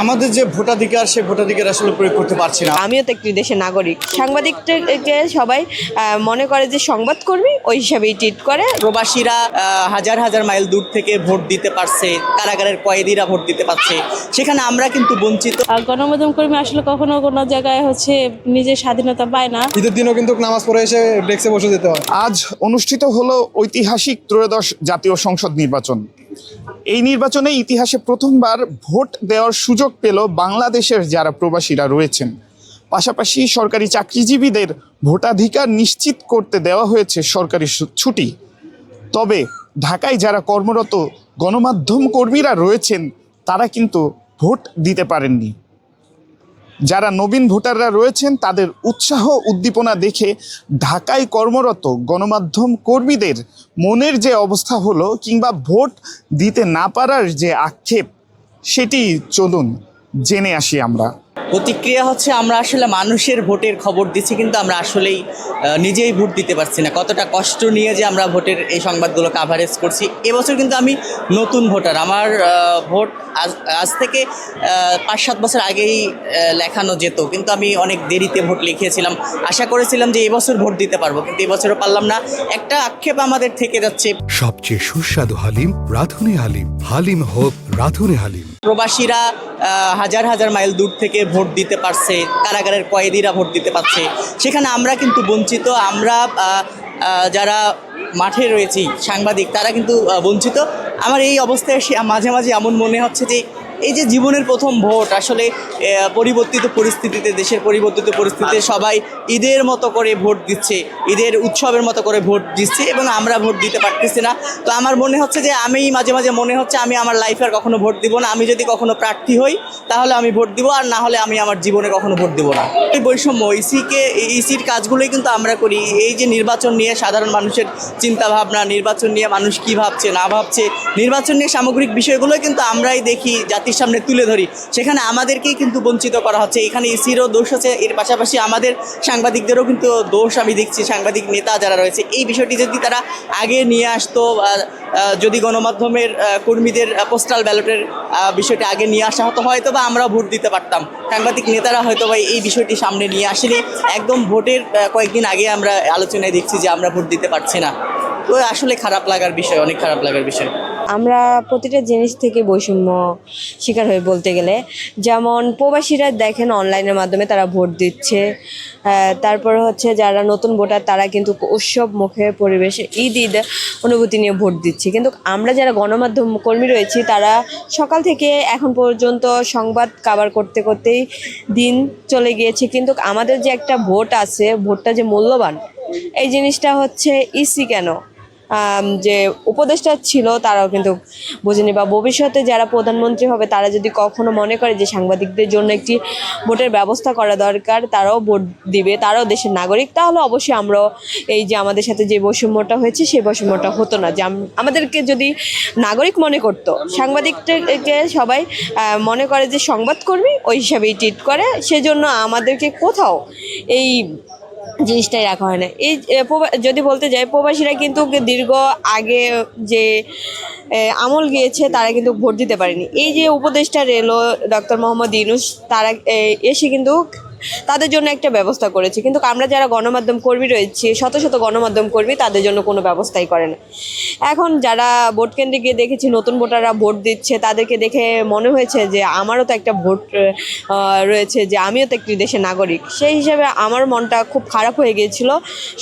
আমাদের যে ভোটাধিকার সে ভোটাধিকার আসলে প্রয়োগ করতে পারছি না। আমিও তো একটি দেশের নাগরিক। সাংবাদিককে সবাই মনে করে যে সংবাদকর্মী, ওই হিসাবেই ট্রিট করে। প্রবাসীরা হাজার হাজার মাইল দূর থেকে ভোট দিতে পারছে, কারাগারের কয়েদিরা ভোট দিতে পারছে, সেখানে আমরা কিন্তু বঞ্চিত। গণমাধ্যম কর্মী আসলে কখনো কোনো জায়গায় নিজের স্বাধীনতা পায় না। ঈদের দিনও কিন্তু নামাজ পড়ে এসে ডেস্কে বসে যেতে হয়। আজ অনুষ্ঠিত হলো ঐতিহাসিক ত্রয়োদশ জাতীয় সংসদ নির্বাচন। এই নির্বাচনে ইতিহাসে প্রথমবার ভোট দেওয়ার সুযোগ পেল বাংলাদেশের যারা প্রবাসীরা রয়েছেন। পাশাপাশি সরকারি চাকরিজীবীদের ভোটাধিকার নিশ্চিত করতে দেওয়া হয়েছে সরকারি ছুটি। তবে ঢাকায় যারা কর্মরত গণমাধ্যম কর্মীরা রয়েছেন তারা কিন্তু ভোট দিতে পারেননি। যারা নবীন ভোটাররা রয়েছেন তাদের উৎসাহ উদ্দীপনা দেখে ঢাকায় কর্মরত গণমাধ্যম কর্মীদের মনের যে অবস্থা হলো কিংবা ভোট দিতে না পারার যে আক্ষেপ, সেটি চলুন জেনে আসি আমরা। প্রতিক্রিয়া হচ্ছে আমরা আসলে মানুষের ভোটের খবর দিচ্ছি, কিন্তু আমরা আসলেই নিজেই ভোট দিতে পারছি না। কতটা কষ্ট নিয়ে যে আমরা ভোটের এই সংবাদগুলো কাভারেজ করছি। এবছর কিন্তু আমি নতুন ভোটার। আমার ভোট আজ থেকে 5-7 বছর আগেই লেখানো যেত, কিন্তু আমি অনেক দেরিতে ভোট লিখিয়েছিলাম। আশা করেছিলাম যে এবছর ভোট দিতে পারবো, কিন্তু এবছরও পারলাম না। একটা আক্ষেপ আমাদের থেকে যাচ্ছে। সবচেয়ে সুস্বাদু হালিম রাঁধুনি হালিম। হালিম হোক রাঁধুনি হালিম। প্রবাসীরা হাজার হাজার মাইল দূর থেকে ভোট দিতে পারছে, কারাগারের কয়েদিরা ভোট দিতে পারছে, সেখানে আমরা কিন্তু বঞ্চিত। আমরা যারা মাঠে রয়েছি সাংবাদিক, তারা কিন্তু বঞ্চিত। আমার এই অবস্থায় মাঝে মাঝে এমন মনে হচ্ছে যে এই যে জীবনের প্রথম ভোট, আসলে পরিবর্তিত পরিস্থিতিতে, দেশের পরিবর্তিত পরিস্থিতিতে সবাই ঈদের মতো করে ভোট দিচ্ছে, ঈদের উৎসবের মতো করে ভোট দিচ্ছে, এবং আমরা ভোট দিতে পারতেছি না। তো আমার মনে হচ্ছে যে মাঝে মাঝে মনে হচ্ছে আমি আমার লাইফে আর কখনো ভোট দিব না। আমি যদি কখনো প্রার্থী হই তাহলে আমি ভোট দিব, আর না হলে আমি আমার জীবনে কখনো ভোট দিব না। এই বৈষম্য, ইসির কাজগুলোই কিন্তু আমরা করি। এই যে নির্বাচন নিয়ে সাধারণ মানুষের চিন্তাভাবনা, নির্বাচন নিয়ে মানুষ কী ভাবছে না ভাবছে, নির্বাচন নিয়ে সামগ্রিক বিষয়গুলোই কিন্তু আমরাই দেখি, জাতির সামনে তুলে ধরি। সেখানে আমাদেরকেই কিন্তু বঞ্চিত করা হচ্ছে। এখানে ইসিরও দোষ আছে, এর পাশাপাশি আমাদের সাংবাদিকদেরও কিন্তু দোষ আমি দেখছি। সাংবাদিক নেতা যারা রয়েছে, এই বিষয়টি যদি তারা আগে নিয়ে আসতো, যদি গণমাধ্যমের কর্মীদের পোস্টাল ব্যালটের বিষয়টি আগে নিয়ে আসা হতো, হয়তো বা আমরা ভোট দিতে পারতাম। সাংবাদিক নেতারা হয়তো বা এই বিষয়টি সামনে নিয়ে আসেনি। একদম ভোটের কয়েকদিন আগে আমরা আলোচনায় দেখছি যে আমরা ভোট দিতে পারছি না। তো আসলে খারাপ লাগার বিষয়, অনেক খারাপ লাগার বিষয়। আমরা প্রতিটা জিনিস থেকে বৈষম্য শিকার হয়ে বলতে গেলে, যেমন প্রবাসীরা দেখেন অনলাইনের মাধ্যমে তারা ভোট দিচ্ছে। তারপর হচ্ছে যারা নতুন ভোটার তারা কিন্তু উৎসব মুখে পরিবেশে ঈদ অনুভূতি নিয়ে ভোট দিচ্ছে। কিন্তু আমরা যারা গণমাধ্যম কর্মী রয়েছি তারা সকাল থেকে এখন পর্যন্ত সংবাদ কাভার করতে করতেই দিন চলে গিয়েছে। কিন্তু আমাদের যে একটা ভোট আছে, ভোটটা যে মূল্যবান, এই জিনিসটা হচ্ছে ইসি কেন যে উপদেষ্টা ছিল তারাও কিন্তু বোঝেনি, বা ভবিষ্যতে যারা প্রধানমন্ত্রী হবে তারা যদি কখনো মনে করে যে সাংবাদিকদের জন্য একটি ভোটের ব্যবস্থা করা দরকার, তারাও ভোট দিবে, তারাও দেশের নাগরিক, তাহলে অবশ্যই আমরাও এই যে আমাদের সাথে যে বৈষম্যটা হয়েছে সেই বৈষম্যটা হতো না। যে আমাদেরকে যদি নাগরিক মনে করতো, সাংবাদিককে সবাই মনে করে যে সংবাদকর্মী, ওই হিসাবেই ট্রিট করে, সেজন্য আমাদেরকে কোথাও এই জিনিসটাই রাখা হয় না। এই যদি বলতে যাই, প্রবাসীরা কিন্তু দীর্ঘ আগে যে আমল গিয়েছে তারা কিন্তু ভোট দিতে পারেনি। এই যে উপদেষ্টা এলো ডক্টর মোহাম্মদ ইউনূস, তারা এসে কিন্তু তাদের জন্য একটা ব্যবস্থা করেছে। কিন্তু আমরা যারা গণমাধ্যম কর্মী রয়েছি, শত শত গণমাধ্যম কর্মী, তাদের জন্য কোনো ব্যবস্থাই করে না। এখন যারা ভোট কেন্দ্রে গিয়ে দেখেছি নতুন ভোটাররা ভোট দিচ্ছে, তাদেরকে দেখে মনে হয়েছে যে আমারও তো একটা ভোট রয়েছে, যে আমিও তো একটি দেশের নাগরিক। সেই হিসাবে আমার মনটা খুব খারাপ হয়ে গিয়েছিল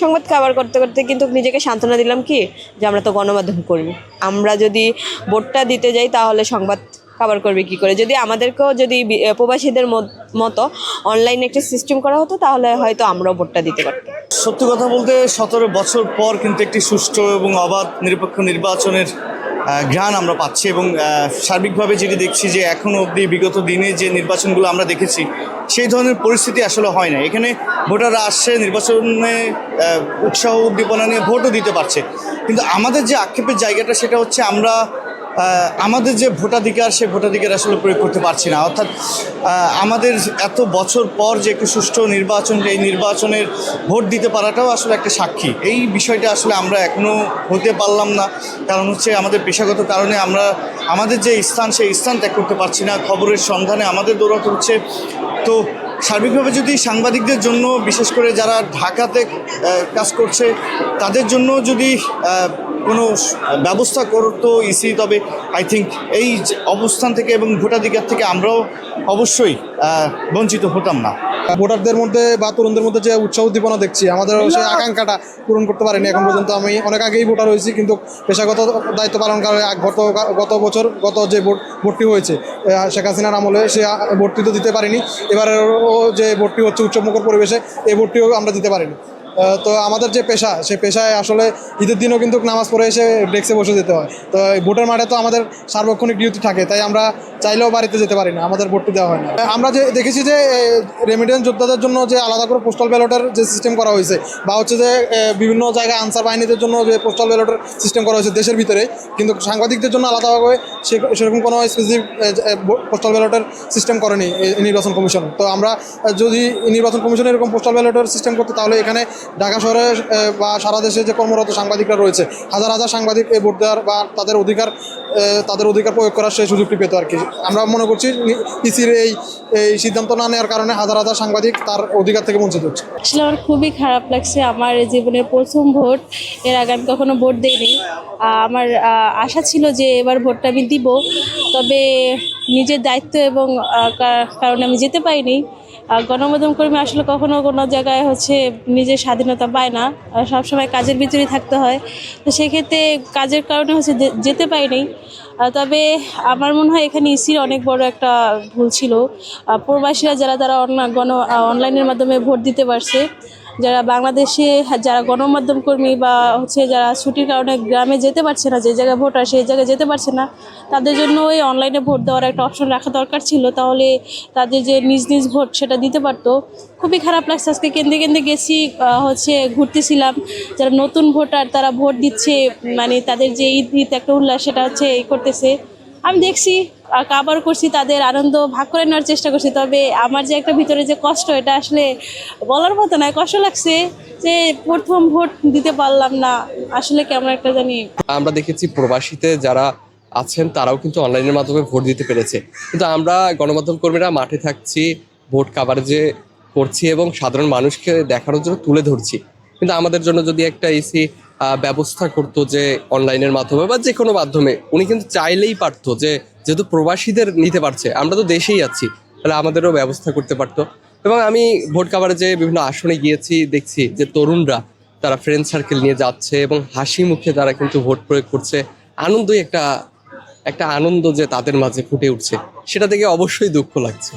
সংবাদ কাভার করতে করতে। কিন্তু নিজেকে সান্ত্বনা দিলাম কি, যে আমরা তো গণমাধ্যম কর্মী, আমরা যদি ভোটটা দিতে যাই তাহলে সংবাদ কাভার করবে কী করে। যদি আমাদেরকেও যদি প্রবাসীদের মতো অনলাইনে একটা সিস্টেম করা হতো তাহলে হয়তো আমরাও ভোটটা দিতে পারতাম। সত্যি কথা বলতে 17 বছর পর কিন্তু একটি সুষ্ঠু এবং অবাধ নিরপেক্ষ নির্বাচনের ঘ্রাণ আমরা পাচ্ছি, এবং সার্বিকভাবে যেটি দেখছি যে এখনও অবধি বিগত দিনে যে নির্বাচনগুলো আমরা দেখেছি সেই ধরনের পরিস্থিতি আসলে হয় না। এখানে ভোটাররা আসছে, নির্বাচনে উৎসাহ উদ্দীপনা নিয়ে ভোটও দিতে পারছে, কিন্তু আমাদের যে আক্ষেপের জায়গাটা সেটা হচ্ছে আমরা আমাদের যে ভোটাধিকার সে ভোটাধিকার আসলে প্রয়োগ করতে পারছি না। অর্থাৎ আমাদের এত বছর পর যে একটি সুষ্ঠু নির্বাচন, এই নির্বাচনের ভোট দিতে পারাটাও আসলে একটা সাক্ষী। এই বিষয়টা আসলে আমরা এখনও হতে পারলাম না, কারণ হচ্ছে আমাদের পেশাগত কারণে আমরা আমাদের যে স্থান সেই স্থান ত্যাগ করতে পারছি না। খবরের সন্ধানে আমাদের দৌড়াতে হচ্ছে। তো সার্বিকভাবে যদি সাংবাদিকদের জন্য, বিশেষ করে যারা ঢাকাতে কাজ করছে তাদের জন্য যদি কোনো ব্যবস্থা করতো ইসি, তবে আই থিঙ্ক এই অবস্থান থেকে এবং ভোটাধিকার থেকে আমরাও অবশ্যই বঞ্চিত হতাম না। ভোটারদের মধ্যে বা তরুণদের মধ্যে যে উৎসাহ উদ্দীপনা দেখছি, আমাদের সেই আকাঙ্ক্ষাটা পূরণ করতে পারিনি এখন পর্যন্ত। আমি অনেক আগেই ভোটার হয়েছি, কিন্তু পেশাগত দায়িত্ব পালন করে গত যে ভোটটি হয়েছে শেখ হাসিনার আমলে, সে ভোটটি তো দিতে পারিনি। এবারেও যে ভোটটি হচ্ছে উৎসবমুখর পরিবেশে, এই ভোটটিও আমরা দিতে পারিনি। তো আমাদের যে পেশা, সেই পেশায় আসলে ঈদের দিনও কিন্তু নামাজ পড়ে এসে ডেস্কে বসে যেতে হয়। তো এই ভোটের মাঠে তো আমাদের সার্বক্ষণিক ডিউটি থাকে, তাই আমরা চাইলেও বাড়িতে যেতে পারি না, আমাদের ভোটটি দেওয়া হয় না। আমরা যে দেখেছি যে রেমিটেন্স যোদ্ধাদের জন্য যে আলাদা করে পোস্টাল ব্যালটের যে সিস্টেম করা হয়েছে, বা হচ্ছে যে বিভিন্ন জায়গায় আনসার বাহিনীদের জন্য যে পোস্টাল ব্যালটের সিস্টেম করা হয়েছে দেশের ভিতরে, কিন্তু সাংবাদিকদের জন্য আলাদাভাবে সেরকম কোনো স্পেসিফিক পোস্টাল ব্যালটের সিস্টেম করেনি নির্বাচন কমিশন। তো আমরা যদি নির্বাচন কমিশন এরকম পোস্টাল ব্যালটের সিস্টেম করতে, তাহলে এখানে ঢাকা শহরে বা সারা দেশে যে কর্মরত সাংবাদিকরা রয়েছে, হাজার হাজার সাংবাদিক এই ভোট দেওয়ার বা তাদের অধিকার প্রয়োগ করার সেই সুযোগটি পেত আর কি। আমরা মনে করছি ইসির এই সিদ্ধান্ত না নেওয়ার কারণে হাজার হাজার সাংবাদিক তার অধিকার থেকে বঞ্চিত হচ্ছে। আসলে আমার খুবই খারাপ লাগছে। আমার জীবনের প্রথম ভোট, এর আগে আমি কখনো ভোট দিইনি। আমার আশা ছিল যে এবার ভোটটা আমি দিব, তবে নিজের দায়িত্ব এবং কারণে আমি যেতে পারিনি। গণমাধ্যম কর্মী আসলে কখনো কোনো জায়গায় হচ্ছে নিজের স্বাধীনতা পায় না, সবসময় কাজের ভিতরেই থাকতে হয়। তো সেক্ষেত্রে কাজের কারণে হচ্ছে যেতে পারিনি। তবে আমার মনে হয় এখানে ইসির অনেক বড় একটা ভুল ছিল। প্রবাসীরা যারা অনলাইনের মাধ্যমে ভোট দিতে পারছে, যারা বাংলাদেশে যারা গণমাধ্যম কর্মী বা হচ্ছে যারা ছুটির কারণে গ্রামে যেতে পারছে না, যে জায়গায় ভোটার সেই জায়গায় যেতে পারছে না, তাদের জন্য ওই অনলাইনে ভোট দেওয়ার একটা অপশন রাখা দরকার ছিল। তাহলে তাদের যে নিজ ভোট সেটা দিতে পারতো। খুবই খারাপ লাগছে। আজকে কেন্দ্রে গেছি, হচ্ছে ঘুরতেছিলাম, যারা নতুন ভোটার তারা ভোট দিচ্ছে, মানে তাদের যে ঈদ একটা উল্লাস সেটা হচ্ছে করতেছে। আমি দেখছি, কাবার করছি, তাদের আনন্দ ভাগ করে নেওয়ার চেষ্টা করছি। তবে আমার যে একটা ভিতরে যে কষ্ট, এটা আসলে বলার মতো নয়। কষ্ট লাগছে যে প্রথম ভোট দিতে পারলাম না, আসলে কেমন একটা জানি। আমরা দেখেছি প্রবাসীতে যারা আছেন তারাও কিন্তু অনলাইনের মাধ্যমে ভোট দিতে পেরেছে, কিন্তু আমরা গণমাধ্যম কর্মীরা মাঠে থাকছি, ভোট কাভারেজে করছি এবং সাধারণ মানুষকে দেখানোর জন্য তুলে ধরছি। কিন্তু আমাদের জন্য যদি একটা ইসি ব্যবস্থা করতো যে অনলাইনের মাধ্যমে বা যে কোনো মাধ্যমে, উনি কিন্তু চাইলেই পারতো যে যেহেতু প্রবাসীদের নিতে পারছে, আমরা তো দেশেই আছি, তাহলে আমাদেরও ব্যবস্থা করতে পারতো। এবং আমি ভোট কাভারেজে বিভিন্ন আসনে গিয়েছি, দেখছি যে তরুণরা তারা ফ্রেন্ড সার্কেল নিয়ে যাচ্ছে এবং হাসি মুখে তারা কিন্তু ভোট প্রয়োগ করছে। আনন্দই একটা আনন্দ যে তাদের মাঝে ফুটে উঠছে, সেটা থেকে অবশ্যই দুঃখ লাগছে।